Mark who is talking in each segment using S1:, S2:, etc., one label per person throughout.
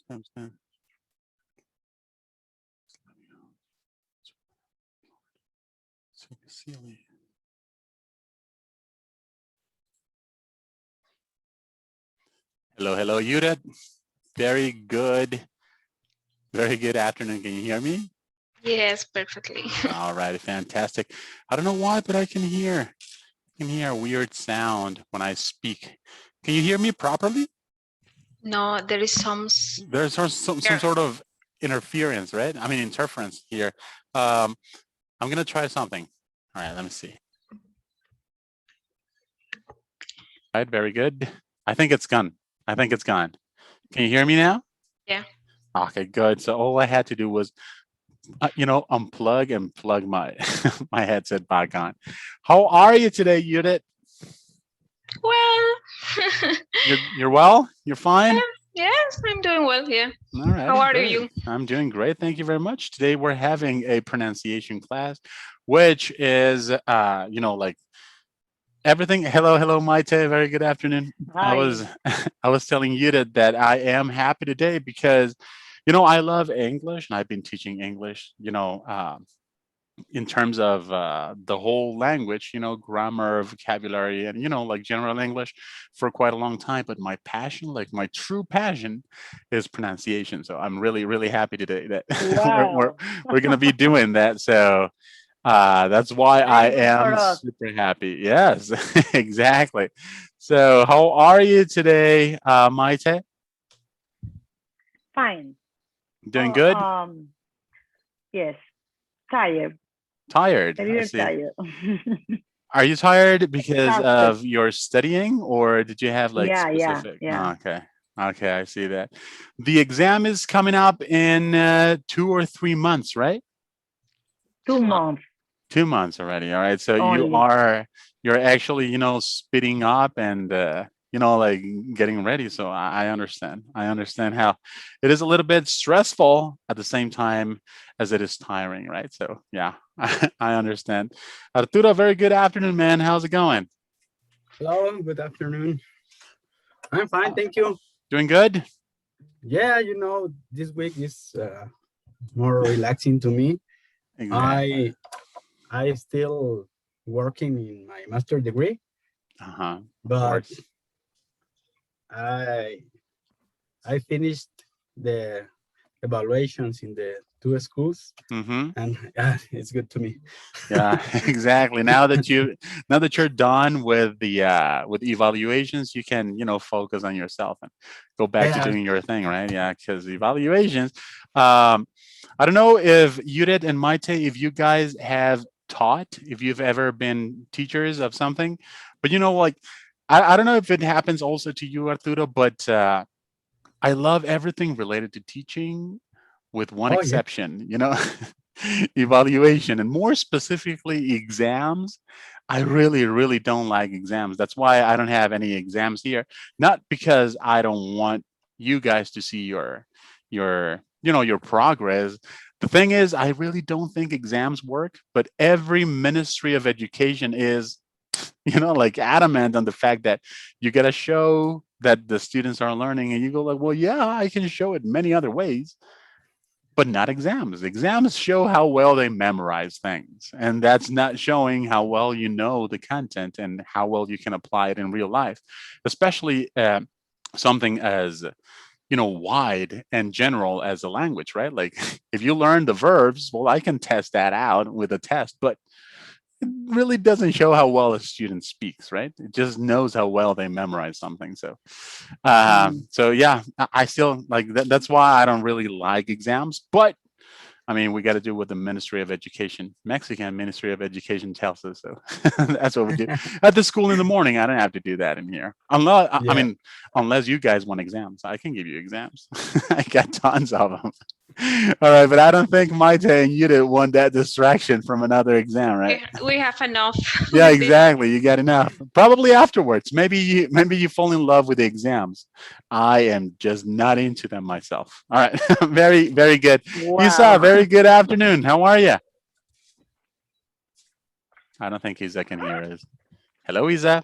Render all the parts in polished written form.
S1: Hello, hello, Judith. Very good, very good afternoon. Can you hear me?
S2: Yes, perfectly.
S1: All right, fantastic. I don't know why, but I can hear a weird sound when I speak. Can you hear me properly?
S2: No, there is
S1: There's some
S2: here.
S1: sort of interference, right? I mean interference here. Um, I'm gonna try something. All right, let me see. All right, very good. I think it's gone. I think it's gone. Can you hear me now?
S2: Yeah.
S1: Okay, good. So all I had to do was, unplug and plug my my headset back on. How are you today, Judith?
S2: Well,
S1: You're well? You're fine?
S2: yes, I'm doing well here.
S1: All
S2: How
S1: right,
S2: are
S1: great.
S2: you?
S1: I'm doing great. Thank you very much. Today we're having a pronunciation class, which is, like everything. Hello, hello, Maite. Very good afternoon. I
S3: Hi.
S1: was, I was telling you that I am happy today because, I love English and I've been teaching English, in terms of the whole language, grammar, vocabulary, and like general English for quite a long time. But my passion, like my true passion, is pronunciation. So I'm really, really happy today that we're we're,
S3: Wow.
S1: we're gonna be doing that. So that's why I
S3: Very good for
S1: am
S3: us.
S1: super happy. Yes, exactly. So how are you today, Maite?
S3: Fine.
S1: Doing
S3: Oh,
S1: good?
S3: yes. Tired.
S1: Tired,
S3: A
S1: I
S3: little
S1: see.
S3: tired.
S1: Are you tired because
S3: Exhausted.
S1: of your studying, or did you have like
S3: Yeah, yeah,
S1: specific?
S3: yeah.
S1: Oh, okay. Okay, I see that. The exam is coming up in 2 or 3 months, right?
S3: 2 months
S1: 2 months already. All right. So
S3: only.
S1: you're actually, speeding up and like getting ready. So I understand. I understand how it is a little bit stressful at the same time as it is tiring, right? So yeah, I understand. Arturo, very good afternoon, man. How's it going?
S4: Hello, good afternoon. I'm fine,
S1: Uh,
S4: thank you.
S1: Doing good?
S4: Yeah, this week is more relaxing to me.
S1: Exactly.
S4: I I still working in my master degree,
S1: Uh-huh. Of
S4: but
S1: course.
S4: I I finished the evaluations in the two schools,
S1: Mm-hmm.
S4: and it's good to me.
S1: Yeah, exactly. Now that you're done with the with evaluations, you can, focus on yourself and go back to
S4: Yeah.
S1: doing your thing, right? Yeah, because evaluations, um, I don't know if Judith and Maite, if you guys have taught, if you've ever been teachers of something, but like I don't know if it happens also to you, Arturo, but I love everything related to teaching with one
S4: Oh yeah.
S1: exception, evaluation, and more specifically exams. I really, really don't like exams. That's why I don't have any exams here. Not because I don't want you guys to see your progress. The thing is, I really don't think exams work, but every ministry of education is, like adamant on the fact that you got to show that the students are learning, and you go like, well, yeah, I can show it many other ways, but not exams. Exams show how well they memorize things, and that's not showing how well you know the content and how well you can apply it in real life, especially something as wide and general as a language, right? Like if you learn the verbs, well, I can test that out with a test, but it really doesn't show how well a student speaks, right? It just knows how well they memorize something. So,
S3: Mm.
S1: so yeah, I still like that. That's why I don't really like exams. But I mean, we got to do what the Ministry of Education, Mexican Ministry of Education, tells us. So that's what we do at the school in the morning. I don't have to do that in here, unless I
S4: Yeah.
S1: mean, unless you guys want exams, I can give you exams. I got tons of them. All right, but I don't think Maite and you didn't want that distraction from another exam, right?
S2: We have enough
S1: Yeah,
S2: with this.
S1: exactly. You got enough. Probably afterwards. Maybe you fall in love with the exams. I am just not into them myself. All right. Very, very good. Isa,
S3: Wow.
S1: very good afternoon. How are you? I don't think Isa can hear us. Hello, Isa.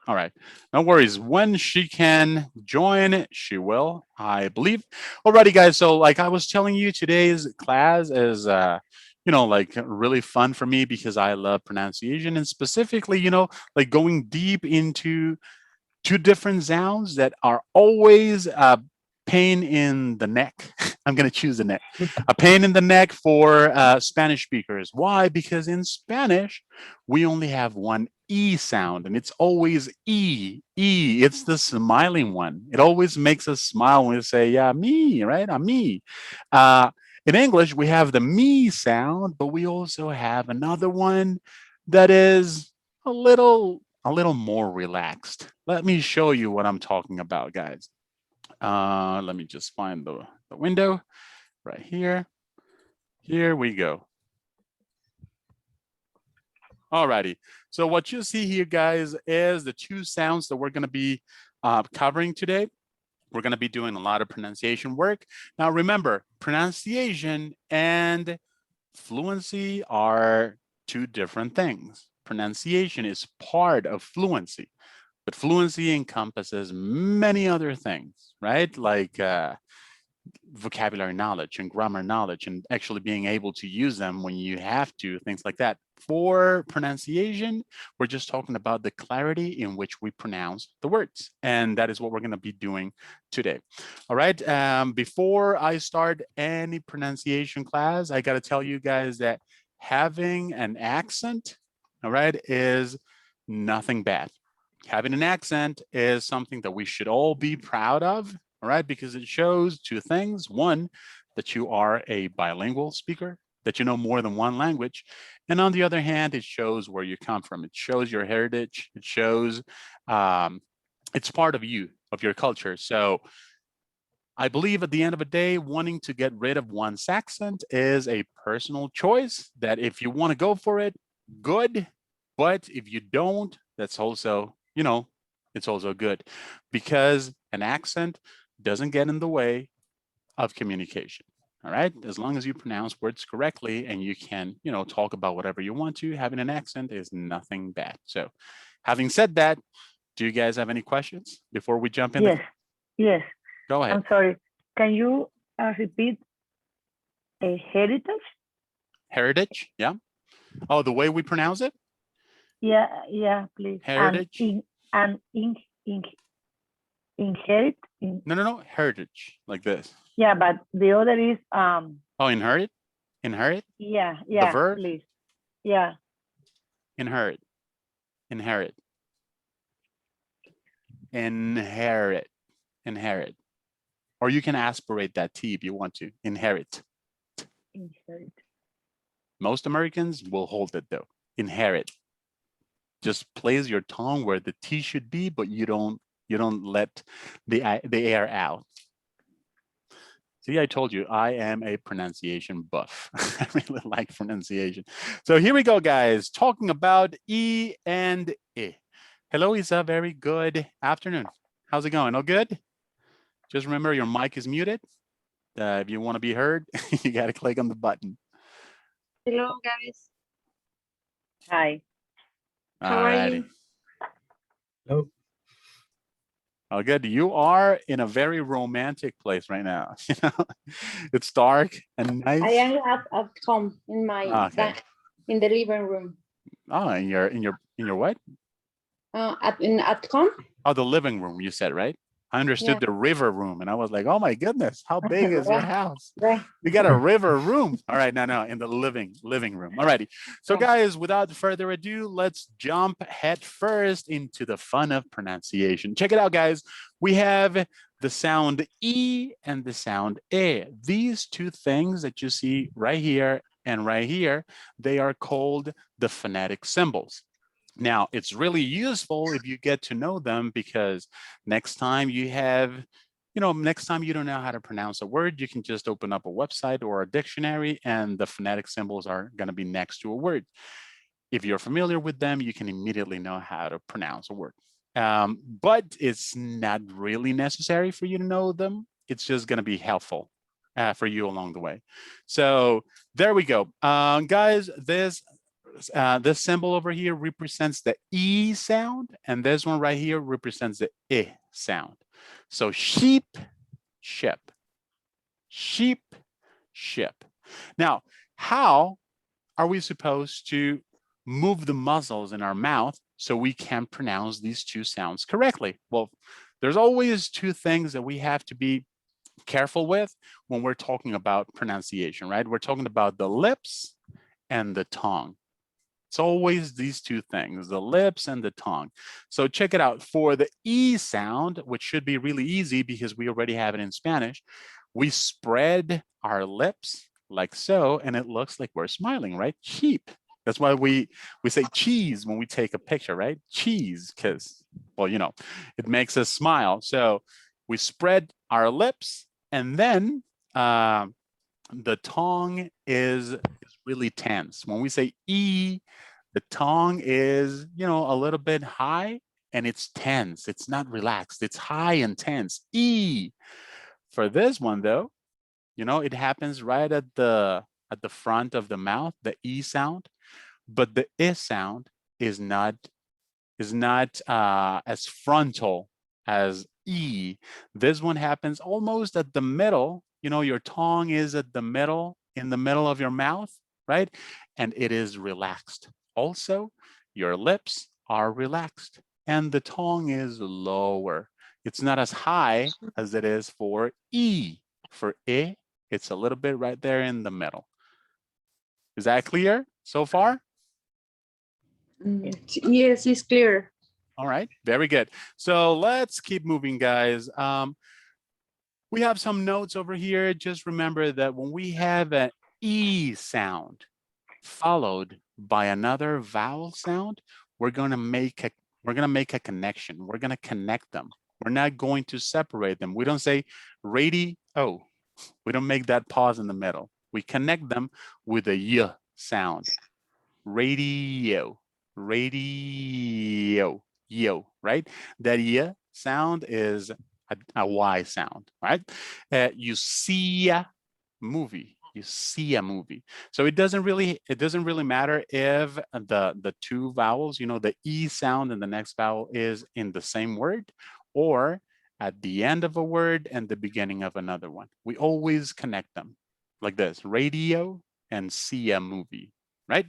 S1: All right, no worries. When she can join, she will, I believe. Alrighty, guys. So, like I was telling you, today's class is, like really fun for me because I love pronunciation and specifically, like going deep into two different sounds that are always a pain in the neck. I'm going to choose the neck. A pain in the neck for Spanish speakers. Why? Because in Spanish, we only have one E sound and it's always E. E. It's the smiling one. It always makes us smile when we say, yeah, me, right? I'm me. Uh, in English, we have the me sound, but we also have another one that is a little more relaxed. Let me show you what I'm talking about, guys. Let me just find the window right here. Here we go. Alrighty. So what you see here, guys, is the two sounds that we're going to be covering today. We're going to be doing a lot of pronunciation work. Now, remember, pronunciation and fluency are two different things. Pronunciation is part of fluency, but fluency encompasses many other things, right? Like vocabulary knowledge and grammar knowledge and actually being able to use them when you have to, things like that. For pronunciation, we're just talking about the clarity in which we pronounce the words. And that is what we're going to be doing today. All right. Before I start any pronunciation class, I got to tell you guys that having an accent, all right, is nothing bad. Having an accent is something that we should all be proud of, all right, because it shows two things. One, that you are a bilingual speaker, that you know more than one language. And on the other hand, it shows where you come from. It shows your heritage. It shows it's part of you, of your culture. So I believe at the end of the day, wanting to get rid of one's accent is a personal choice that if you want to go for it, good. But if you don't, that's also, it's also good because an accent doesn't get in the way of communication. All right. As long as you pronounce words correctly and you can, talk about whatever you want to, having an accent is nothing bad. So, having said that, do you guys have any questions before we jump in?
S3: Yes, yes.
S1: Go ahead.
S3: I'm sorry. Can you repeat a heritage?
S1: Heritage. Yeah. Oh, the way we pronounce it?
S3: Yeah, please.
S1: Heritage.
S3: Inherit.
S1: No. Heritage, like this.
S3: Yeah, but the other is
S1: Oh, inherit. Inherit.
S3: Yeah,
S1: The verb.
S3: please. Yeah.
S1: Inherit. Inherit. Inherit. Inherit. Or you can aspirate that T if you want to. Inherit.
S3: Inherit.
S1: Most Americans will hold it though. Inherit. Just place your tongue where the T should be, but you don't let the air out. See, I told you, I am a pronunciation buff. I really like pronunciation. So here we go, guys, talking about E and I. Hello, Isa. Very good afternoon. How's it going? All good? Just remember your mic is muted. If you want to be heard, you got to click on the button.
S2: Hello, guys.
S3: Hi.
S2: How are you?
S4: Hello.
S1: Oh, good. You are in a very romantic place right now. It's dark and nice.
S5: I am at home in my in the living room.
S1: Oh, in your what?
S5: At home.
S1: Oh, the living room. You said, right? I understood the river room, and I was like, oh my goodness, how big is your house?
S5: Right.
S1: We got a river room. All right, no, in the living room. All righty. So guys, without further ado, let's jump head first into the fun of pronunciation. Check it out, guys. We have the sound E and the sound E. These two things that you see right here and right here, they are called the phonetic symbols. Now, it's really useful if you get to know them because next time you next time you don't know how to pronounce a word, you can just open up a website or a dictionary and the phonetic symbols are going to be next to a word. If you're familiar with them, you can immediately know how to pronounce a word. But it's not really necessary for you to know them. It's just going to be helpful for you along the way. So there we go. Guys, this this symbol over here represents the E sound, and this one right here represents the I sound. So sheep, ship. Sheep, ship. Now, how are we supposed to move the muscles in our mouth so we can pronounce these two sounds correctly? Well, there's always two things that we have to be careful with when we're talking about pronunciation, right? We're talking about the lips and the tongue. It's always these two things, the lips and the tongue. So check it out. For the E sound, which should be really easy because we already have it in Spanish, we spread our lips like so, and it looks like we're smiling, right? Sheep. That's why we say cheese when we take a picture, right? Cheese, because, well, you know, it makes us smile. So we spread our lips, and then the tongue is really tense. When we say E, the tongue is, you know, a little bit high and it's tense. It's not relaxed. It's high and tense. E. For this one though, you know, it happens right at the front of the mouth, the E sound, but the I sound is not as frontal as E. This one happens almost at the middle. You know, your tongue is at the middle, in the middle of your mouth, right? And it is relaxed. Also, your lips are relaxed and the tongue is lower. It's not as high as it is for E. For I, it's a little bit right there in the middle. Is that clear so far?
S2: Yes, it's clear.
S1: All right, very good. So let's keep moving, guys. We have some notes over here. Just remember that when we have an E sound followed by another vowel sound, we're gonna make a connection. We're gonna connect them. We're not going to separate them. We don't say radio. We don't make that pause in the middle. We connect them with a Y sound. Radio, radio, yo, right? That Y sound is a Y sound, right? You see a movie. You see a movie. So it doesn't really matter if the two vowels, you know, the E sound and the next vowel is in the same word, or at the end of a word and the beginning of another one. We always connect them like this: radio and see a movie. Right?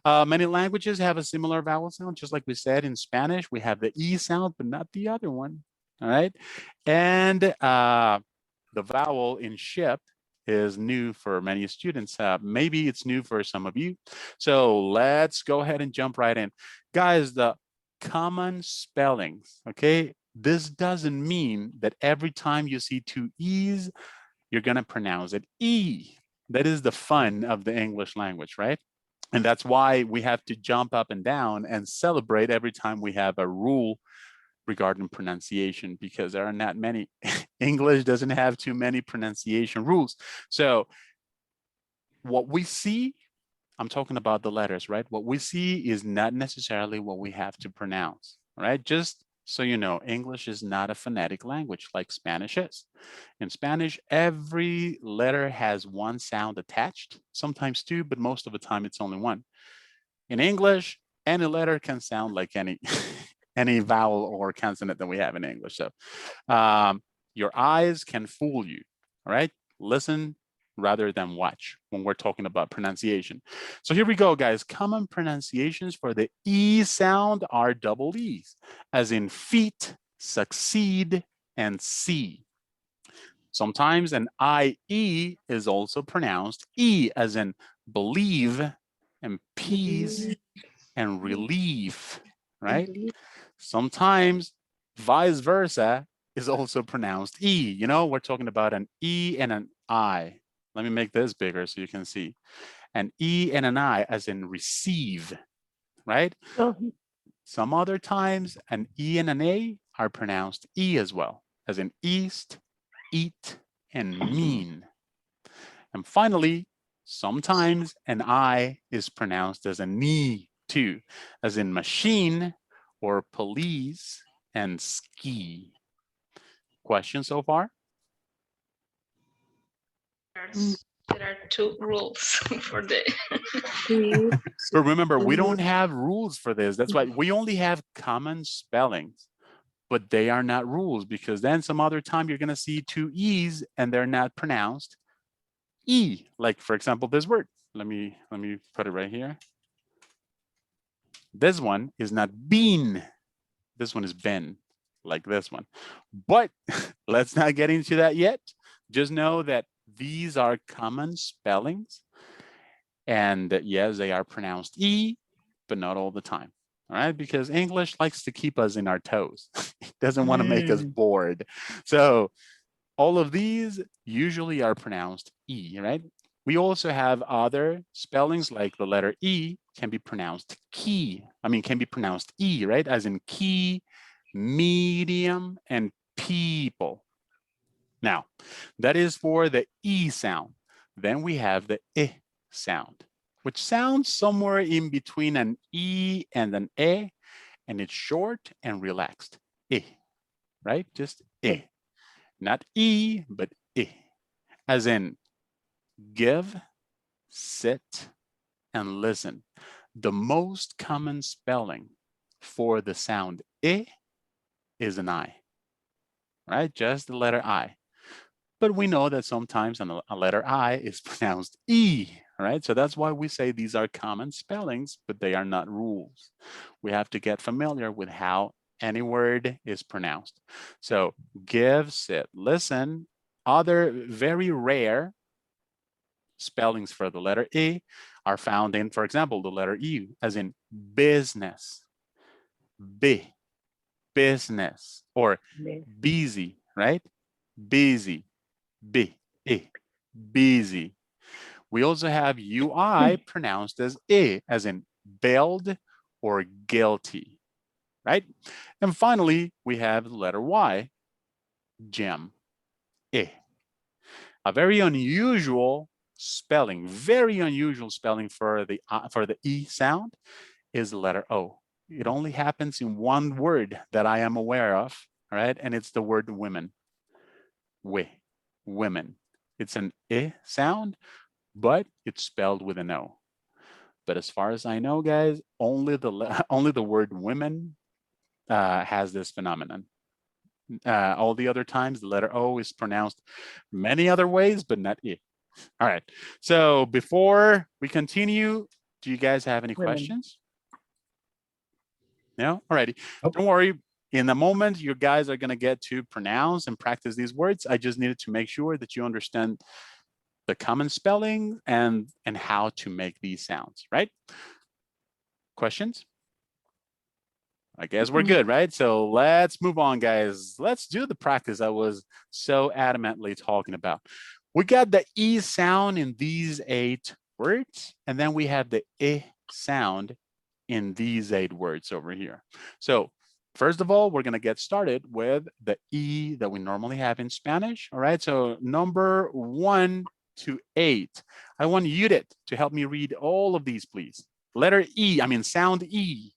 S1: Many languages have a similar vowel sound, just like we said in Spanish, we have the E sound, but not the other one. All right. And the vowel in ship is new for many students. Maybe it's new for some of you. So let's go ahead and jump right in. Guys, the common spellings, okay? This doesn't mean that every time you see two E's, you're gonna pronounce it E. That is the fun of the English language, right? And that's why we have to jump up and down and celebrate every time we have a rule regarding pronunciation, because there are not many. English doesn't have too many pronunciation rules. So what we see, I'm talking about the letters, right? What we see is not necessarily what we have to pronounce, right? Just so you know, English is not a phonetic language like Spanish is. In Spanish, every letter has one sound attached, sometimes two, but most of the time it's only one. In English, any letter can sound like any any vowel or consonant that we have in English. So your eyes can fool you, all right? Listen rather than watch when we're talking about pronunciation. So here we go, guys. Common pronunciations for the E sound are double E's, as in feet, succeed, and see. Sometimes an IE is also pronounced E, as in believe, and peace, and relief, right? Sometimes vice versa is also pronounced E. You know, we're talking about an E and an I. Let me make this bigger so you can see. An E and an I, as in receive, right?
S3: So
S1: Some other times an E and an A are pronounced E as well, as in east, eat, and mean. And finally, sometimes an I is pronounced as a ni too, as in machine or police and ski. Questions so far?
S6: there are two rules for the.
S1: But remember, we don't
S2: Mhm.
S1: have rules for this. That's why we only have common spellings, but they are not rules, because then some other time you're going to see two E's and they're not pronounced E. Like, for example, this word. Let me put it right here. This one is not bean. This one is been, like this one. But let's not get into that yet. Just know that these are common spellings. And yes, they are pronounced E, but not all the time. All right, because English likes to keep us in our toes. It doesn't want to make us bored. So all of these usually are pronounced E, right? We also have other spellings like the letter E can be pronounced key. Can be pronounced E, right? As in key, medium, and people. Now, that is for the E sound. Then we have the I sound, which sounds somewhere in between an E and an E, and it's short and relaxed. I, right? Just I. Not E, but I. As in give, sit, and listen. The most common spelling for the sound I is an I, right? Just the letter I. But we know that sometimes a letter I is pronounced E, right? So that's why we say these are common spellings, but they are not rules. We have to get familiar with how any word is pronounced. So give, sit, listen. Other very rare spellings for the letter E are found in, for example, the letter E, as in business, B, business, or busy, right? Busy, B, E, busy. We also have UI pronounced as I, as in bailed or guilty, right? And finally, we have the letter Y, gem, I. A very unusual spelling, for the E sound is the letter O. It only happens in one word that I am aware of, right? And it's the word women. Women. It's an I sound, but it's spelled with an O. But as far as I know, guys, only the word women has this phenomenon. All the other times, the letter O is pronounced many other ways, but not I. All right. So before we continue, do you guys have any questions? No? All righty.
S4: Nope.
S1: Don't worry. In a moment, you guys are going to get to pronounce and practice these words. I just needed to make sure that you understand the common spelling and how to make these sounds, right? Questions? I guess we're good, right? So let's move on, guys. Let's do the practice I was so adamantly talking about. We got the E sound in these 8 words, and then we have the I sound in these 8 words over here. So first of all, we're going to get started with the E that we normally have in Spanish. All right, so number 1 to 8. I want Judith to help me read all of these, please. Letter E, sound E.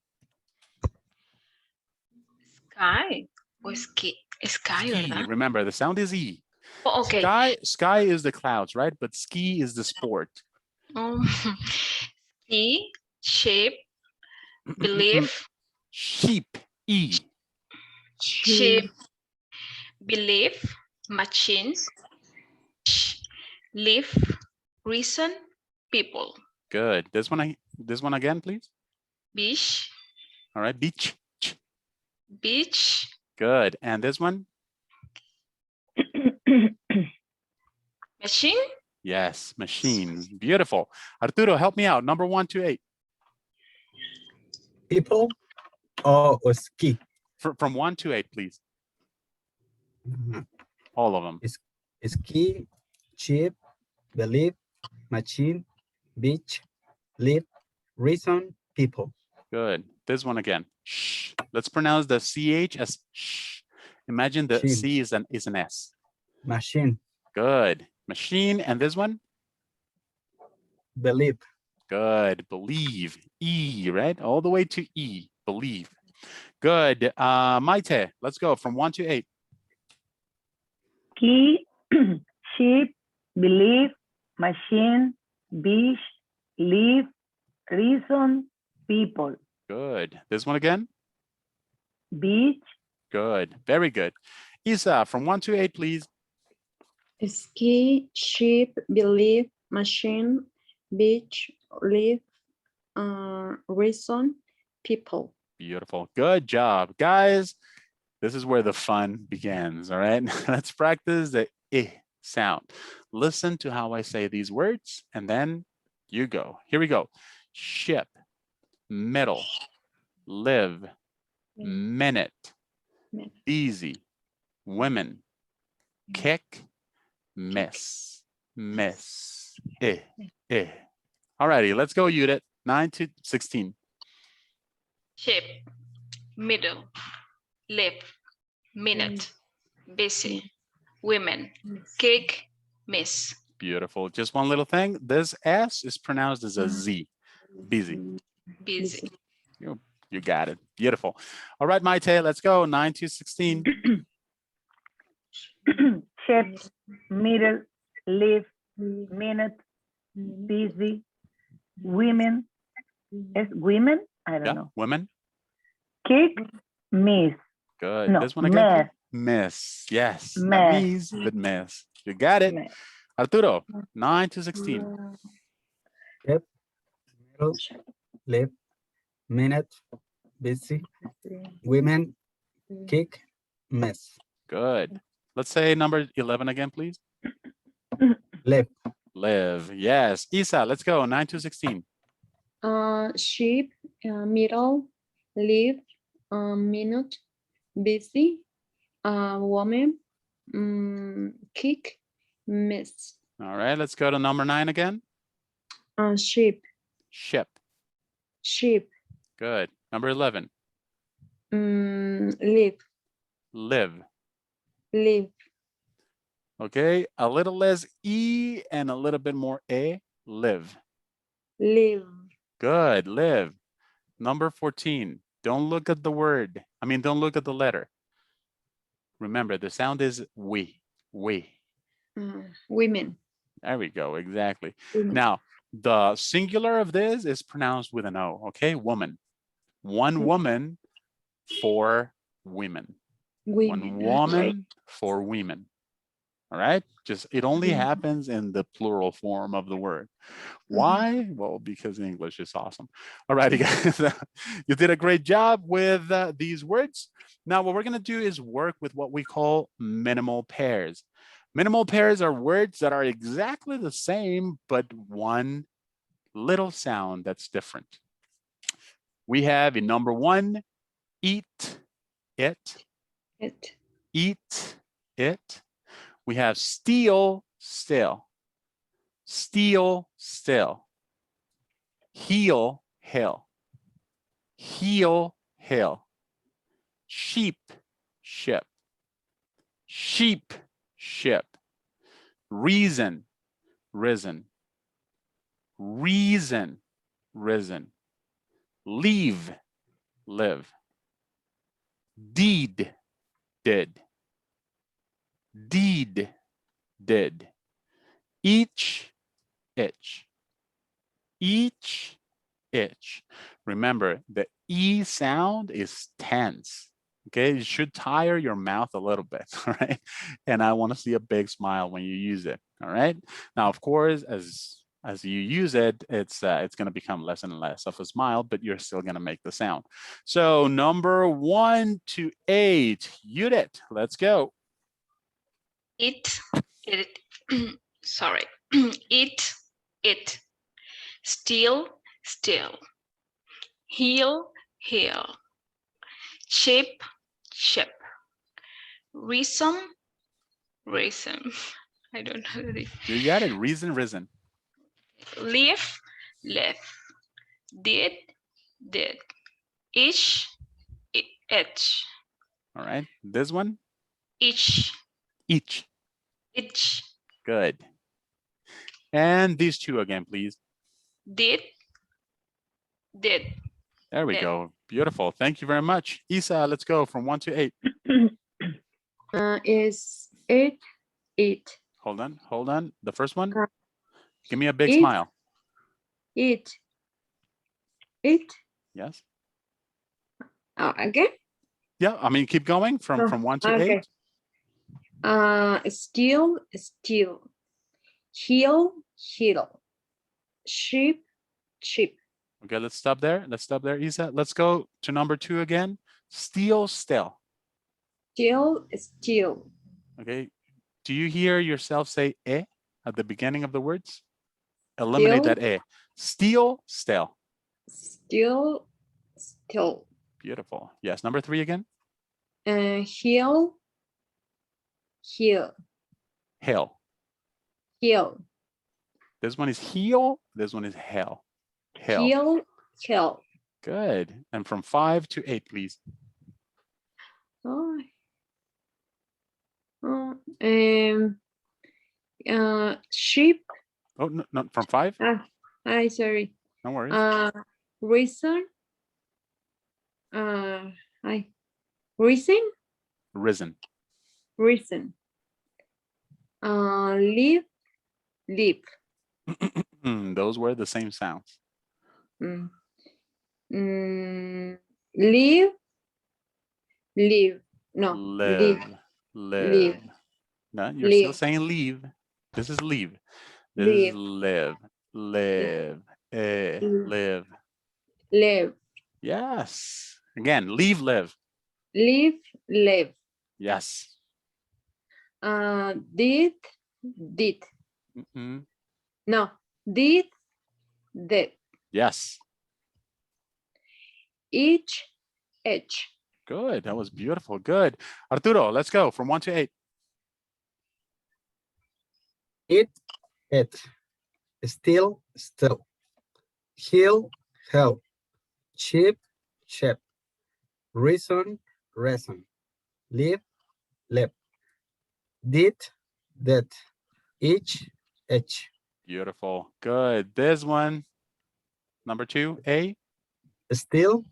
S6: Sky o sky,
S1: Ski.
S6: ¿verdad?
S1: Remember, the sound is E.
S6: Oh, okay.
S1: Sky is the clouds, right? But ski is the sport.
S6: Ski, sheep, believe.
S1: Sheep, E.
S6: Sheep, believe, machine, live, reason, people.
S1: Good. This one again, please.
S6: Beach.
S1: All right, beach.
S6: Beach.
S1: Good. And this one?
S6: Machine.
S1: Yes, machine. Beautiful. Arturo, help me out. Number 1 to 8.
S4: People or ski?
S1: From 1 to 8, please. All of them.
S4: Ski, sheep, believe, machine, beach, live, reason, people.
S1: Good. This one again. Shh. Let's pronounce the CH as shh. Imagine the
S4: Machine.
S1: C is an S.
S4: Machine.
S1: Good. Machine. And this one?
S4: Believe.
S1: Good. Believe. E, right? All the way to E. Believe. Good. Maite, let's go from 1 to 8.
S3: Ski, sheep, believe, machine, beach, live, reason, people.
S1: Good. This one again.
S3: Beach,
S1: Good. Very good. Isa, from 1 to 8, please.
S5: Ski, sheep, believe, machine, beach, live, reason, people.
S1: Beautiful. Good job. Guys, this is where the fun begins. All right. Let's practice the I sound. Listen to how I say these words, and then you go. Here we go. Ship, middle, live, minute,
S5: Minute.
S1: easy, women, kick, miss. Alrighty, let's go, Judith. 9 to 16.
S6: Ship, middle, live, minute, busy, women, kick, miss.
S1: Beautiful. Just one little thing. This S is pronounced as a Z. Busy.
S6: Busy.
S1: You got it. Beautiful. All right, Maite, let's go. 9 to 16.
S3: ship, middle, live, minute, busy, women. Is women? I don't
S1: Yeah,
S3: know.
S1: women.
S3: Kick, miss.
S1: Good.
S3: No,
S1: This one again.
S3: mess.
S1: Miss. Yes. Not
S3: Mess.
S1: miss, but miss. You got it.
S3: Mess.
S1: Arturo, 9 to 16.
S4: Middle, live, minute, busy, women, kick, mess.
S1: Good. Let's say number 11 again, please.
S4: Live,
S1: Live. Yes. Isa, let's go. 9 to 16.
S5: Sheep, middle, live, minute, busy, woman, kick, miss.
S1: All right. Let's go to number 9 again.
S5: Sheep,
S1: Ship.
S5: sheep,
S1: Good. Number 11.
S5: live,
S1: Live.
S5: live,
S1: Okay. A little less E and a little bit more A. Live.
S5: live.
S1: Good. Live. Number 14. Don't look at the word. Don't look at the letter. Remember, the sound is we.
S5: Women.
S1: There we go. Exactly.
S5: Women.
S1: Now, the singular of this is pronounced with an O. Okay. Woman. One woman for women.
S5: Women.
S1: One woman for women. All right. Just it only
S5: Mhm.
S1: happens in the plural form of the word. Why? Well, because English is awesome. All righty, guys. You did a great job with these words. Now, what we're going to do is work with what we call minimal pairs. Minimal pairs are words that are exactly the same, but one little sound that's different. We have in number 1, eat, it,
S5: It.
S1: eat, it. We have steal, still. Steal, still. Heal, hill. Heal, hill. Sheep, ship. Sheep, ship. Reason, risen. Reason, risen. Leave, live. Deed, did. Deed, did. Each, itch. Each, itch. Remember, the E sound is tense. Okay, it should tire your mouth a little bit, all right? And I want to see a big smile when you use it, all right? Now, of course, as you use it, it's going to become less and less of a smile, but you're still going to make the sound. So number 1 to 8, Judith, let's go.
S6: Eat, it, sorry. Eat, it. Steal, steal. Heal, heal. Ship, ship. Reason, reason. I don't know this.
S1: You got it. Reason, risen.
S6: Live, live. Did, did. Each, each.
S1: All right. This one,
S6: Each,
S1: each.
S6: each.
S1: Good. And these two again, please.
S6: Did, did.
S1: There we
S6: Yeah.
S1: go. Beautiful. Thank you very much. Isa, let's go from 1 to 8.
S5: Is it, it.
S1: Hold on. The first one. Give me a big
S2: Eat.
S1: smile.
S2: Eat. Eat.
S1: Yes.
S2: Again?
S1: Yeah, I mean, keep going from
S2: Oh,
S1: 1 to
S2: okay.
S1: 8.
S2: Steal. Steal. Heal. Heal. Sheep. Sheep.
S1: Okay, let's stop there. Let's stop there, Isa. Let's go to number 2 again. Steal, still.
S2: Steal. Steal.
S1: Okay. Do you hear yourself say "e" at the beginning of the words? Eliminate
S2: Steal.
S1: that "e." Steal, still.
S2: Steal. Steal.
S1: Beautiful. Yes. Number 3 again.
S2: Heal. Heal.
S1: Hell.
S2: Heal.
S1: This one is heal. This one is hell. Hell.
S2: Heal. Heal.
S1: Good. And from 5 to 8, please.
S2: Oh. Sheep.
S1: Oh, no, no, from 5?
S2: I sorry.
S1: No worries.
S2: Reason. I reason.
S1: Risen.
S2: Reason. Live. Live.
S1: Those were the same sounds.
S2: Live. Live. No.
S1: Live. Live.
S2: Live.
S1: No, you're still
S2: Live.
S1: saying leave. This is leave. This is
S2: Live.
S1: live. Live. Live.
S2: Live.
S1: Yes. Again, leave, live.
S2: Live. Live.
S1: Yes.
S2: Did. Did.
S1: Mm-mm.
S2: No. Did. Did.
S1: Yes.
S2: Each. Each.
S1: Good. That was beautiful. Good. Arturo, let's go from 1 to 8.
S4: Eat, eat. Steal, steal. Heal, help. Cheap, cheap. Reason, reason. Live, live. Did, did. Each, each.
S1: Beautiful. Good. This one, number 2, A.
S4: Still,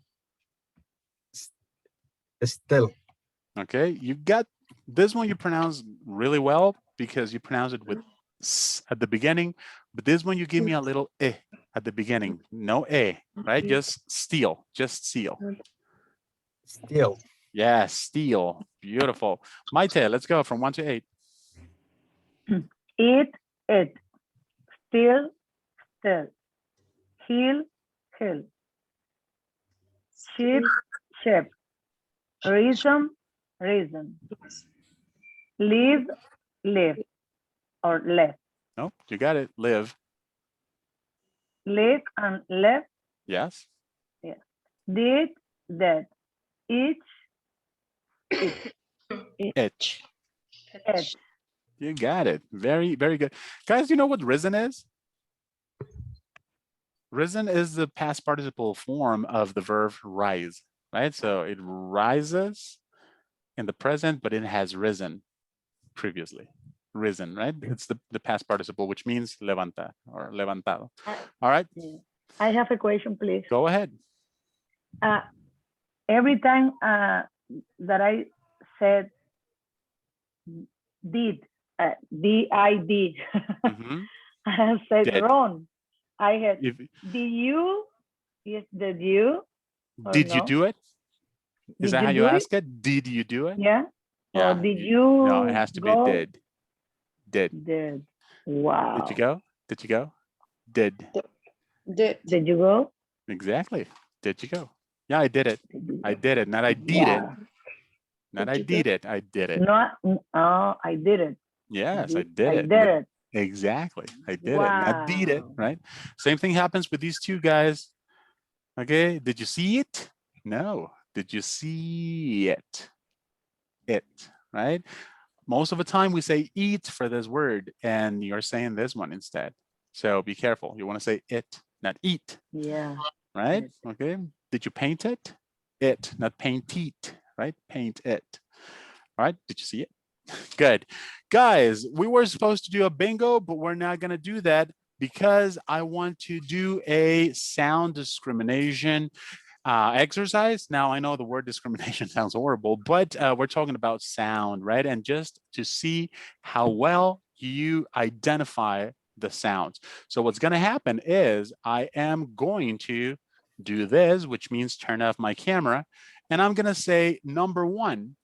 S4: still.
S1: Okay. You got this one you pronounce really well because you pronounce it with S at the beginning. But this one you give me a little E at the beginning. No A, right? Just steal. Just steal.
S4: Still.
S1: Yeah, steal. Beautiful. Maite, let's go from 1 to 8.
S3: Eat, eat. Steal, steal. Heal, heal. Sheep, sheep. Reason, reason. Live, live. Or left.
S1: Nope, you got it. Live.
S3: Live and left.
S1: Yes.
S3: Did, that. Each,
S1: Itch.
S3: each.
S1: You got it. Very, very good. Guys, you know what risen is? Risen is the past participle form of the verb rise, right? So it rises in the present, but it has risen previously. Risen, right? It's the past participle, which means levanta or levantado. All right,
S3: I have a question, please.
S1: go ahead.
S3: Every time that I said did, D-I-D,
S1: Mhm.
S3: I have said
S1: Did.
S3: wrong. I had,
S1: If,
S3: did you? Yes, did you? Or
S1: did you
S3: no?
S1: do it? Is
S3: Did
S1: that
S3: you
S1: how you
S3: do it?
S1: ask it? Did you do it?
S3: Yeah?
S1: Yeah.
S3: Or did you
S1: No, it has to be
S3: go?
S1: did. Did.
S3: Did. Wow.
S1: Did you go? Did you go? Did.
S5: Did.
S3: Did you go?
S1: Exactly. Did you go? Yeah, I did it.
S3: Did you
S1: I
S3: go?
S1: did it. Not I did it.
S3: Wow.
S1: Not
S5: Did
S1: I
S5: you go?
S1: did it. I did it.
S3: No, I did it.
S1: Yes, I did
S3: I
S1: it.
S3: did it.
S1: Exactly. I did it. Not did it,
S3: Wow.
S1: right? Same thing happens with these two guys. Okay. Did you see it? No. Did you see it? It, right? Most of the time we say eat for this word and you're saying this one instead. So be careful. You want to say it, not eat,
S3: Yeah.
S1: right?
S3: It.
S1: Okay. Did you paint it? It, not paint it, right? Paint it. All right. Did you see it? Good. Guys, we were supposed to do a bingo, but we're not going to do that because I want to do a sound discrimination exercise. Now, I know the word discrimination sounds horrible, but we're talking about sound, right? And just to see how well you identify the sounds. So what's going to happen is I am going to do this, which means turn off my camera, and I'm going to say number 1,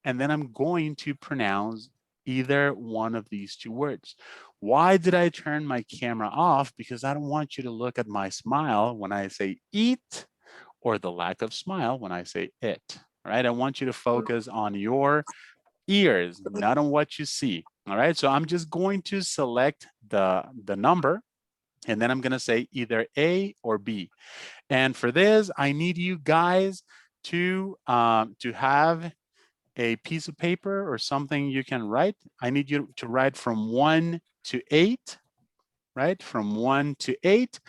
S1: and then I'm going to pronounce either one of these 2 words. Why did I turn my camera off? Because I don't want you to look at my smile when I say eat, or the lack of smile when I say it. All right, I want you to focus on your ears, not on what you see. All right, so I'm just going to select the number, and then I'm going to say either A or B. And for this, I need you guys to have a piece of paper or something you can write. I need you to write from 1 to 8, right? From 1 to 8.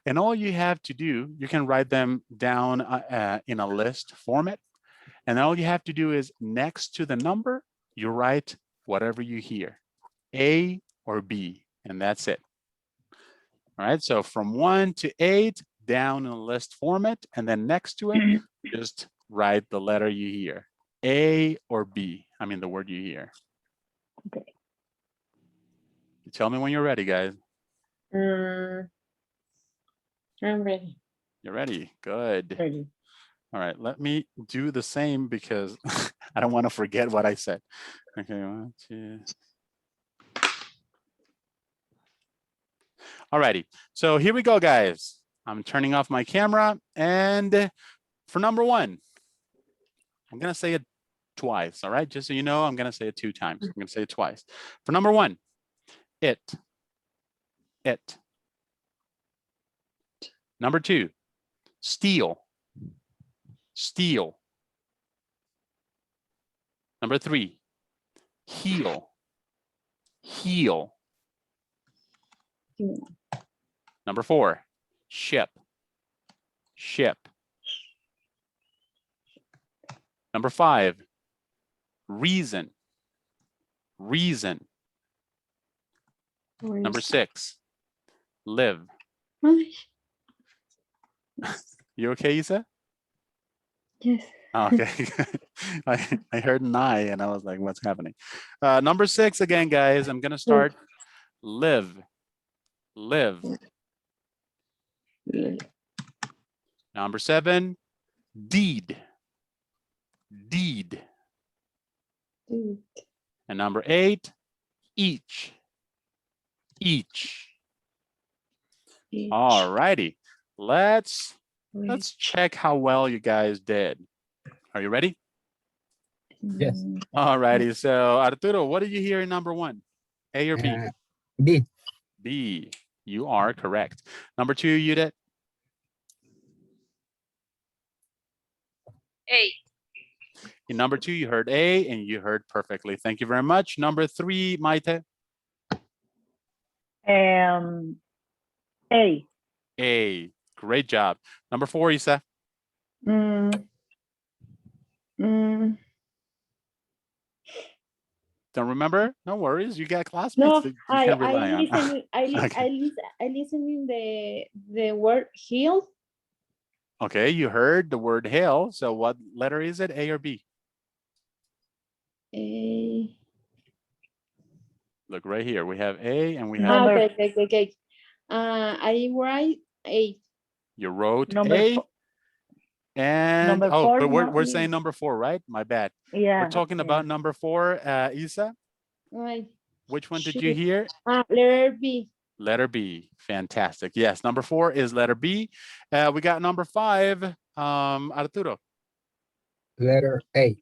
S1: And all you have to do, you can write them down in a list format. And all you have to do is next to the number, you write whatever you hear, A or B, and that's it. All right, so from 1 to 8, down in a list format, and then next to it, just write the letter you hear, A or B. I mean, the word you hear.
S3: Okay.
S1: You tell me when you're ready, guys.
S5: I'm ready.
S1: You're ready, good.
S3: Ready.
S1: All right, let me do the same because I don't want to forget what I said. Okay, 1, 2. Alrighty, so here we go, guys. I'm turning off my camera, and for number 1, I'm gonna say it twice, all right? Just so you know, I'm gonna say it 2 times. I'm gonna say it twice. For number 1, it. Number 2, steal. Number 3, heal. Number 4, ship. Number 5, reason. Number 6, live.
S5: Ay,
S1: You okay, Isa?
S5: yes.
S1: Oh, okay. I heard an I and I was like, what's happening? Number 6 again, guys. I'm gonna start live. Number 7, deed. And number 8, each. All righty. Let's check how well you guys did. Are you ready?
S4: Yes.
S1: All righty. So Arturo, what did you hear in number 1? A or B?
S4: B.
S1: B. You are correct. Number 2, you did?
S6: A.
S1: In number 2, you heard A and you heard perfectly. Thank you very much. Number 3, Maite?
S3: A.
S1: A. Great job. Number 4, Isa?
S5: Mm, mm,
S1: Don't remember? No worries. You got classmates
S5: no,
S1: that you
S5: I
S1: can rely on.
S5: listen.
S1: Okay.
S5: I listen in the word heal.
S1: Okay, you heard the word hail. So what letter is it? A or B?
S5: A.
S1: Look right here. We have A and we have,
S3: Number-
S5: Okay. I write A.
S1: you wrote
S3: Number
S1: A.
S3: four-
S1: And,
S3: Number
S1: oh,
S3: 4,
S1: but we're
S3: no,
S1: saying number 4, right? My bad.
S3: Yeah.
S1: We're talking about number 4, Isa.
S5: Right.
S1: Which one did you
S5: Shoot.
S1: hear?
S5: Letter B.
S1: Letter B. Fantastic. Yes, number 4 is letter B. We got number 5, Arturo.
S4: Letter A.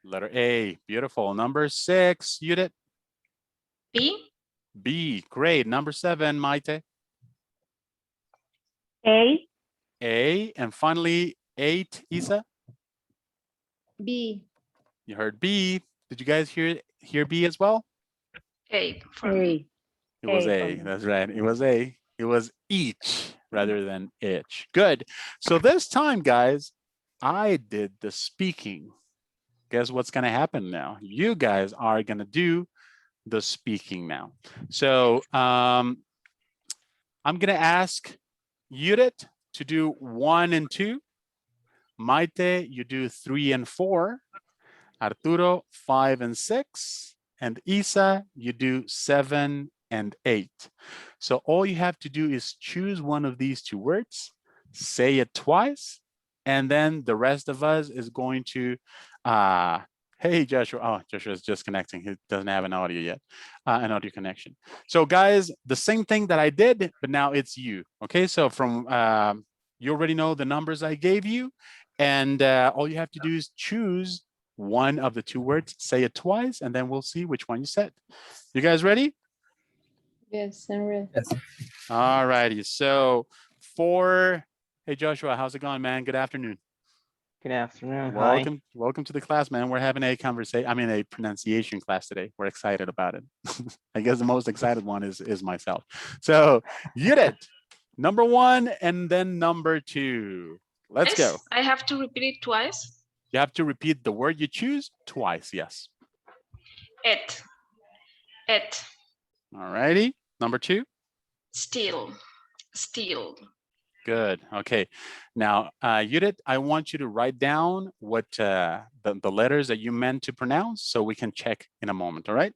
S1: Letter A. Beautiful. Number 6, Judith.
S6: B.
S1: B. Great. Number 7, Maite.
S3: A.
S1: A. And finally, 8, Isa.
S5: B.
S1: You heard B. Did you guys hear B as well?
S6: A. For me.
S3: A.
S1: It was
S3: A
S1: A.
S3: for me.
S1: That's right. It was A. It was each rather than itch. Good. So this time, guys, I did the speaking. Guess what's going to happen now? You guys are going to do the speaking now. So I'm going to ask Judith to do 1 and 2. Maite, you do 3 and 4. Arturo, 5 and 6. And Isa, you do 7 and 8. So all you have to do is choose one of these two words, say it twice, and then the rest of us is going to, hey, Joshua. Oh, Joshua is just connecting. He doesn't have an audio yet, an audio connection. So guys, the same thing that I did, but now it's you. Okay, so from, you already know the numbers I gave you, and all you have to do is choose one of the two words, say it twice, and then we'll see which one you said. You guys ready?
S5: Yes, I'm ready.
S4: Yes.
S1: All righty. So hey Joshua, how's it going, man? Good afternoon.
S7: Good afternoon. Hi.
S1: Welcome to the class, man. We're having a a pronunciation class today. We're excited about it. I guess the most excited one is myself. So Judith, number 1 and then number 2. Let's
S6: Yes,
S1: go.
S6: I have to repeat it twice.
S1: You have to repeat the word you choose twice. Yes.
S6: Et.
S1: All righty. Number 2.
S6: Still.
S1: Good. Okay. Now, Judith, I want you to write down what the letters that you meant to pronounce so we can check in a moment. All right.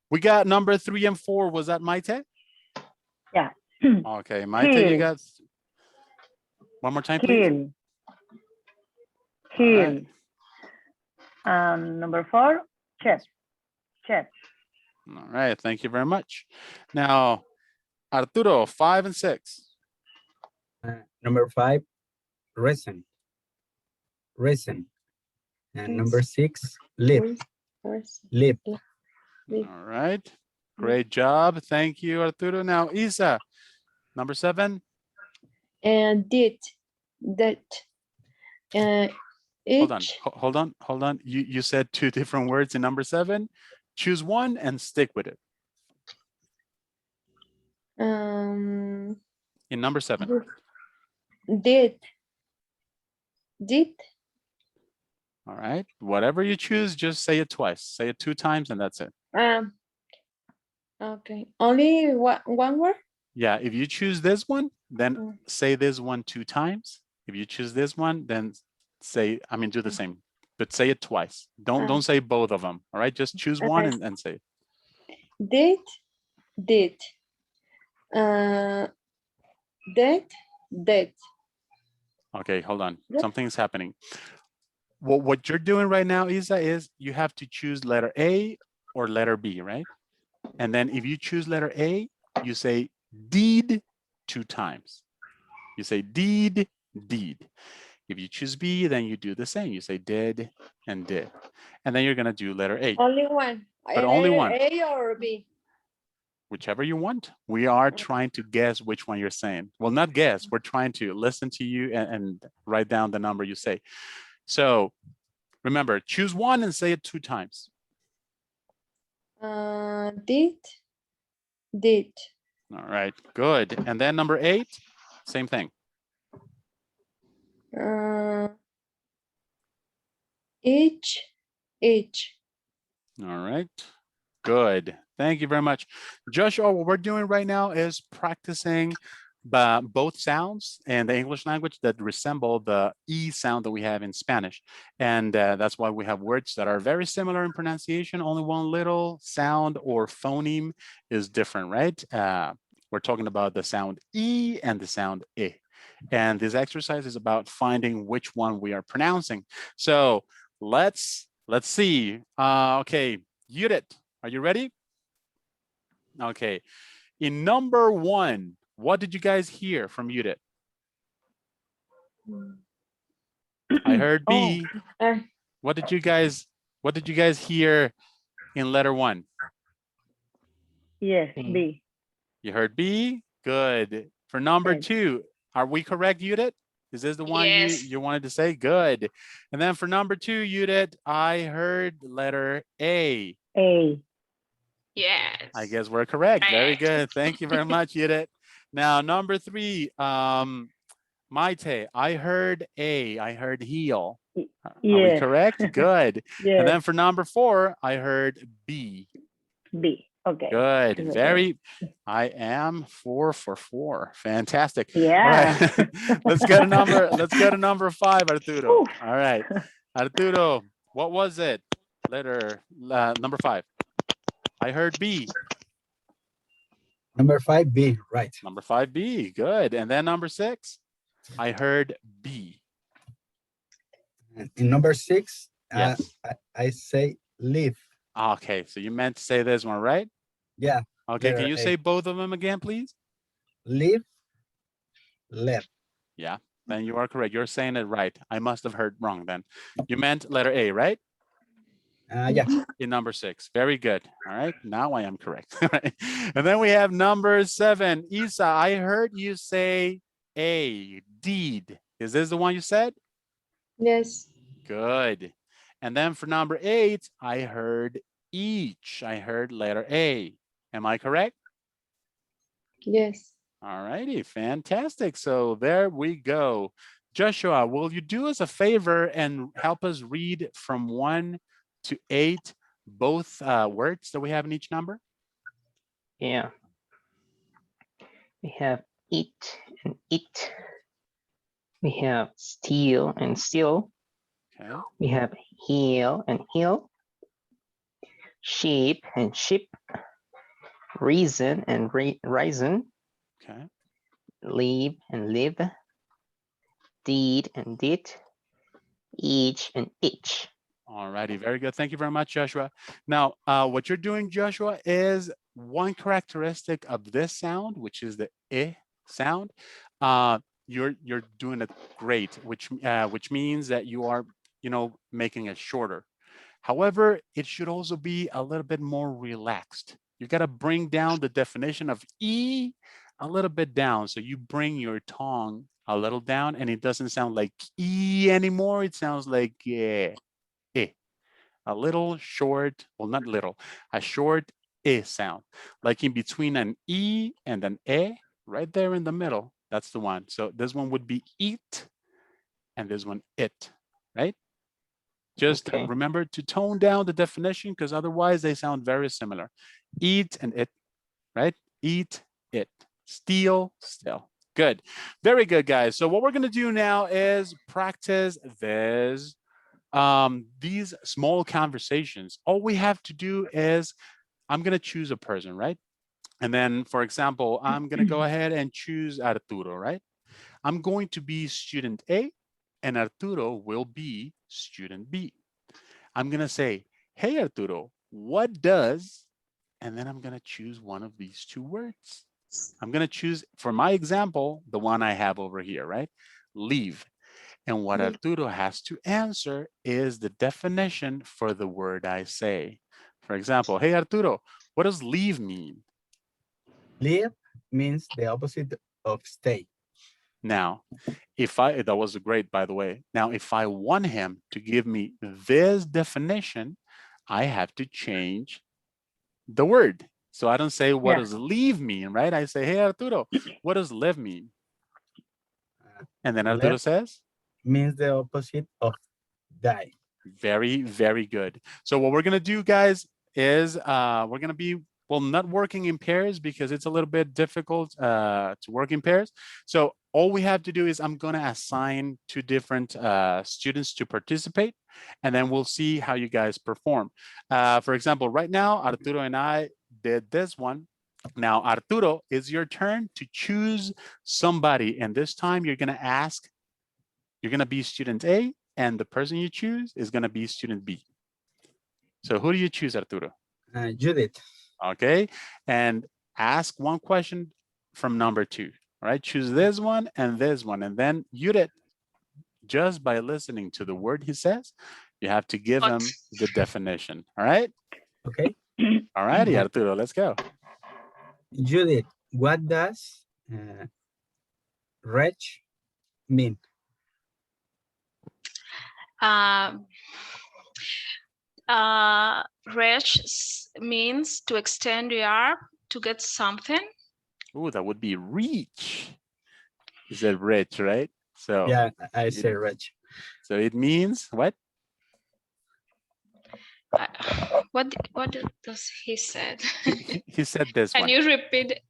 S1: We got number 3 and 4. Was that Maite?
S3: Yeah.
S1: Okay. Maite, you got one more time, please.
S3: Heel.
S1: All right.
S3: And number 4, chef.
S1: All right. Thank you very much. Now, Arturo, 5 and 6.
S4: Number 5, reason. And number 6, lip. Lip.
S1: All right. Great job. Thank you, Arturo. Now, Isa, number 7.
S5: And did that.
S1: Hold on.
S5: Each.
S1: Hold on. You said 2 different words in number 7. Choose one and stick with it. In number 7.
S5: Did.
S1: All right. Whatever you choose, just say it twice. Say it 2 times and that's it.
S5: Okay. Only one word?
S1: Yeah. If you choose this one, then say this one 2 times. If you choose this one, then do the same, but say it twice. Don't say both of them. All right. Just choose one and say it.
S5: Did. That.
S1: Okay, hold on.
S5: Yep.
S1: Something's happening. Well, what you're doing right now, Isa, is you have to choose letter A or letter B, right? And then if you choose letter A, you say did 2 times. You say did. If you choose B, then you do the same. You say did and did. And then you're going to do letter A.
S5: Only one.
S1: But only one.
S5: A or B?
S1: Whichever you want. We are trying to guess which one you're saying. Well, not guess. We're trying to listen to you and write down the number you say. So remember, choose one and say it 2 times.
S5: Did.
S1: All right, good. And then number 8, same thing.
S5: Each.
S1: All right, good. Thank you very much. Joshua, what we're doing right now is practicing both sounds in the English language that resemble the E sound that we have in Spanish. And that's why we have words that are very similar in pronunciation. Only one little sound or phoneme is different, right? We're talking about the sound E and the sound E. And this exercise is about finding which one we are pronouncing. So let's see. Okay, Judith, are you ready? Okay, in number 1, what did you guys hear from Judith? I heard B. What did you guys hear in letter 1?
S3: Yes, B.
S1: You heard B? Good. For number 2, are we correct, Judith? Is this the one you wanted to say? Good. And then for number 2, Judith, I heard letter A.
S3: A.
S6: Yes.
S1: I guess we're correct. Very
S6: Right.
S1: good. Thank you very much, Judith. Now, number 3, Maite, I heard A. I heard heel. Are we
S3: Yes.
S1: correct? Good.
S3: Yes.
S1: And then for number 4, I heard B.
S3: B. Okay.
S1: Good.
S3: Okay.
S1: Very. I am 4 for 4. Fantastic.
S3: Yeah.
S1: All right. Let's get a number. Let's get a number 5, Arturo.
S3: Ooh.
S1: All right. Arturo, what was it? Letter number 5. I heard B.
S4: Number 5B, right.
S1: Number 5B, good. And then number 6, I heard B.
S4: And in number 6,
S1: Yes.
S4: I say live.
S1: Okay, so you meant to say this one, right?
S4: Yeah,
S1: Okay, can
S4: letter
S1: you
S4: A.
S1: say both of them again, please?
S4: Live, left.
S1: Yeah, then you are correct. You're saying it right. I must have heard wrong then. You meant letter A, right?
S4: Yeah,
S1: In number 6. Very good. All right, now I am correct. All right. And then we have number 7. Isa, I heard you say A, deed. Is this the one you said?
S2: Yes.
S1: Good. And then for number 8, I heard each. I heard letter A. Am I correct?
S2: Yes.
S1: All righty, fantastic. So there we go. Joshua, will you do us a favor and help us read from 1 to 8 both words that we have in each number?
S7: Yeah. We have eat and eat. We have steal and steal.
S1: Okay.
S7: We have heal and heal. Sheep and sheep. Reason and reason.
S1: Okay.
S7: Live and live. Deed and did. Each and each.
S1: All righty, very good. Thank you very much, Joshua. Now, what you're doing, Joshua, is one characteristic of this sound, which is the I sound. You're doing it great, which means that you are, making it shorter. However, it should also be a little bit more relaxed. You got to bring down the definition of E a little bit down. So you bring your tongue a little down and it doesn't sound like E anymore. It sounds like E. A little short, well, not little, a short E sound, like in between an E and an E, right there in the middle. That's the one. So this one would be eat and this one it, right? Just
S7: Okay.
S1: remember to tone down the definition because otherwise they sound very similar. Eat and it, right? Eat, it. Steal, still. Good. Very good, guys. So what we're going to do now is practice these small conversations. All we have to do is I'm going to choose a person, right? And then, for example, I'm going to go ahead and choose Arturo, right? I'm going to be student A and Arturo will be student B. I'm going to say, hey, Arturo, what does, and then I'm going to choose one of these 2 words. I'm going to choose, for my example, the one I have over here, right? Leave. And what Arturo has to answer is the definition for the word I say. For example, hey, Arturo, what does leave mean?
S4: live means the opposite of stay.
S1: Now, that was great, by the way. Now, if I want him to give me this definition, I have to change the word. So I don't say, what does leave mean, right? I say, hey, Arturo, what does live mean? And then Arturo
S4: Live
S1: says?
S4: means the opposite of die.
S1: Very, very good. So what we're going to do, guys, is we're going to be, not working in pairs because it's a little bit difficult to work in pairs. So all we have to do is I'm going to assign 2 different students to participate, and then we'll see how you guys perform. For example, right now, Arturo and I did this one. Now, Arturo, it's your turn to choose somebody. And this time you're going to be student A, and the person you choose is going to be student B. So who do you choose, Arturo?
S4: Judith.
S1: Okay. And ask one question from number 2. All right. Choose this one. And then Judith, just by listening to the word he says, you have to give him the definition. All right.
S4: Okay.
S1: All righty, Arturo, let's go.
S4: Judith, what does wretch mean?
S6: Reach means to extend your arm to get something.
S1: Oh, that would be reach. You said rich, right? So
S4: Yeah, I say wretch.
S1: So it means what?
S6: What does he said?
S1: He said this
S6: Can
S1: one.
S6: you repeat it?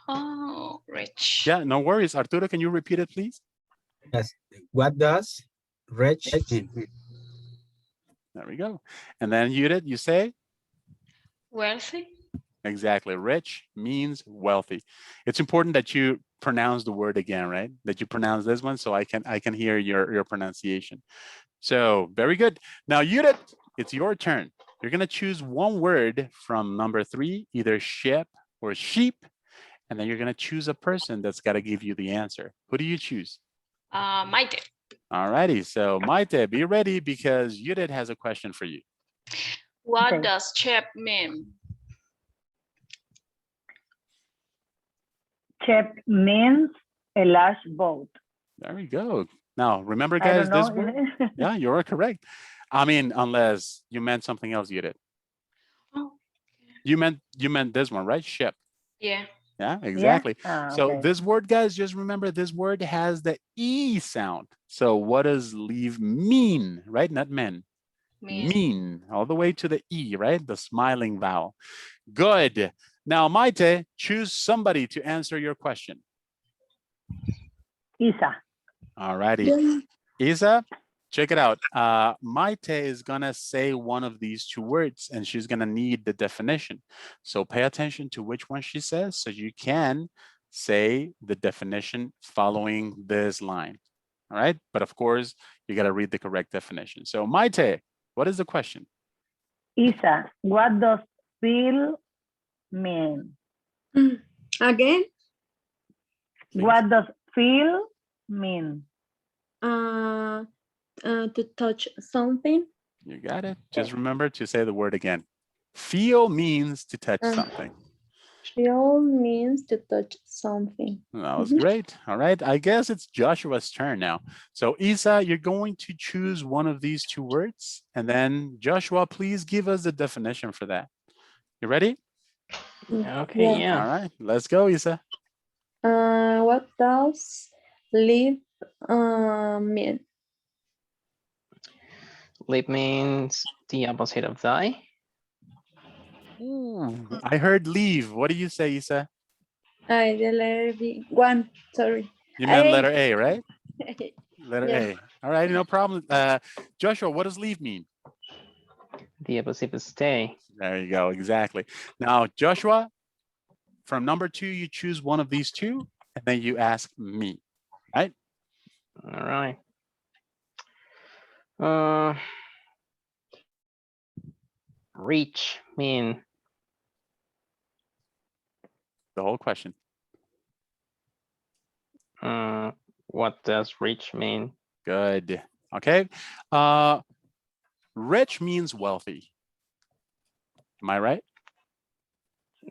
S6: Oh, rich.
S1: Yeah, no worries. Arturo, can you repeat it, please?
S4: Yes. What does wretch mean?
S1: There we go. And then Judith, you say?
S6: Wealthy.
S1: Exactly. Rich means wealthy. It's important that you pronounce the word again, right? That you pronounce this one so I can hear your pronunciation. So very good. Now, Judith, it's your turn. You're gonna choose one word from number 3, either ship or sheep, and then you're gonna choose a person that's gotta give you the answer. Who do you choose?
S6: Maite.
S1: All righty. So Maite, be ready because Judith has a question for you.
S6: What
S3: Okay.
S6: does ship mean?
S3: Ship means a large boat.
S1: There we go. Now, remember,
S3: I
S1: guys,
S3: don't
S1: this
S3: know.
S1: word. Yeah, you're correct. I mean, unless you meant something else, Judith.
S6: Oh,
S1: You meant this one, right? Ship.
S6: yeah.
S1: Yeah, exactly.
S3: Ah,
S1: So
S3: okay.
S1: this word, guys, just remember this word has the E sound. So what does leave mean, right? Not men. Mean, all the way to the E, right? The smiling vowel. Good. Now, Maite, choose somebody to answer your question.
S3: Isa.
S1: All righty.
S2: Yeah.
S1: Isa, check it out. Maite is gonna say one of these two words and she's gonna need the definition. So pay attention to which one she says so you can say the definition following this line. All right, but of course, you gotta read the correct definition. So Maite, what is the question?
S3: Isa, what does feel mean?
S2: Again,
S1: Please.
S3: What does feel mean?
S2: to touch something.
S1: You got it. Just remember to say the word again. Feel means to touch
S2: Uh,
S1: something.
S2: Feel means to touch something.
S1: That was
S2: Mhm.
S1: great. All right. I guess it's Joshua's turn now. So Isa, you're going to choose one of these two words. And then Joshua, please give us the definition for that. You ready?
S7: Okay, yeah.
S1: All right. Let's go, Isa.
S2: What does live mean?
S7: Live means the opposite of die.
S1: Ooh, I heard leave. What do you say, Isa?
S2: The letter B. One, sorry.
S1: You meant
S2: A.
S1: letter A, right? Letter
S2: Yeah.
S1: A. All right, no problem. Joshua, what does leave mean?
S7: The opposite of stay.
S1: There you go. Exactly. Now, Joshua, from number 2, you choose one of these two, and then you ask me. Right?
S7: All right. Reach mean
S1: The whole question.
S7: what does reach mean?
S1: Good. Okay. Rich means wealthy. Am I right?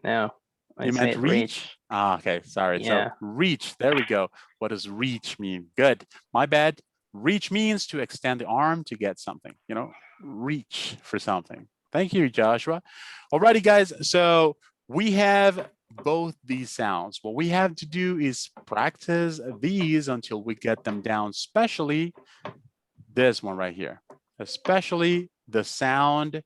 S7: No, I
S1: You meant
S7: said
S1: reach? Ah, okay. Sorry.
S7: Yeah.
S1: So reach. There we go. What does reach mean? Good. My bad. Reach means to extend the arm to get something, you know, reach for something. Thank you, Joshua. Alrighty, guys. So we have both these sounds. What we have to do is practice these until we get them down, especially this one right here, especially the sound,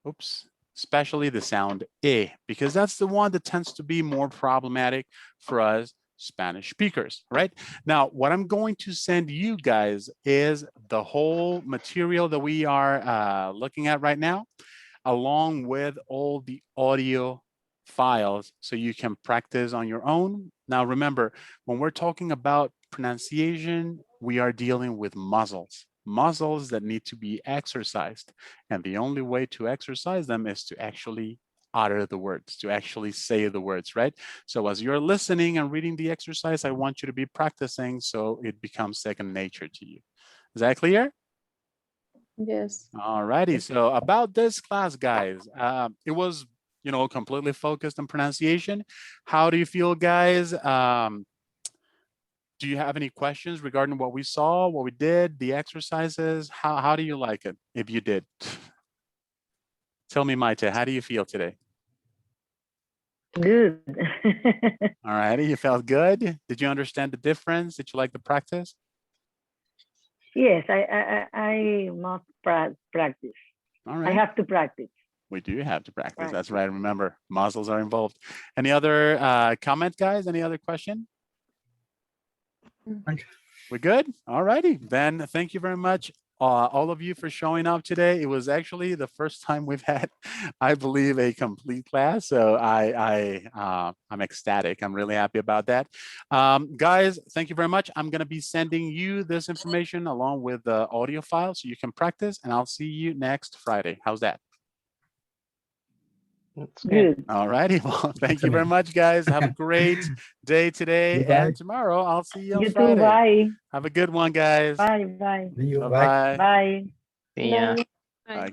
S1: oops, especially the sound E, because that's the one that tends to be more problematic for us Spanish speakers, right? Now, what I'm going to send you guys is the whole material that we are looking at right now, along with all the audio files so you can practice on your own. Now, remember, when we're talking about pronunciation, we are dealing with muscles that need to be exercised. And the only way to exercise them is to actually utter the words, to actually say the words, right? So as you're listening and reading the exercise, I want you to be practicing so it becomes second nature to you. Is that clear?
S2: Yes.
S1: All righty. So about this class, guys, it was, you know, completely focused on pronunciation. How do you feel, guys? Do you have any questions regarding what we saw, what we did, the exercises? How do you like it, if you did? Tell me, Maite, how do you feel today?
S3: Good.
S1: All righty, you felt good? Did you understand the difference? Did you like the practice?
S3: Yes, I must practice.
S1: All
S3: I
S1: right.
S3: have to practice.
S1: We do have to practice.
S3: Right.
S1: That's right. Remember, muscles are involved. Any other comment, guys? Any other question?
S4: Thank you.
S1: We're good? All righty. Then thank you very much. all of you for showing up today. It was actually the first time we've had, I believe, a complete class. So I'm ecstatic. I'm really happy about that. Guys, thank you very much. I'm going to be sending you this information along with the audio file so you can practice, and I'll see you next Friday. How's that?
S7: That's good.
S3: Good.
S1: All righty. Well, thank you very much, guys. Have a great day today.
S4: Goodbye.
S1: And tomorrow I'll see you on
S3: You too.
S1: Friday.
S3: Bye.
S1: Have a good one, guys.
S3: Bye. Bye.
S4: See you. Bye.
S1: Bye-bye.
S3: Bye.
S7: See ya.
S2: Bye.
S6: Bye.
S1: Bye.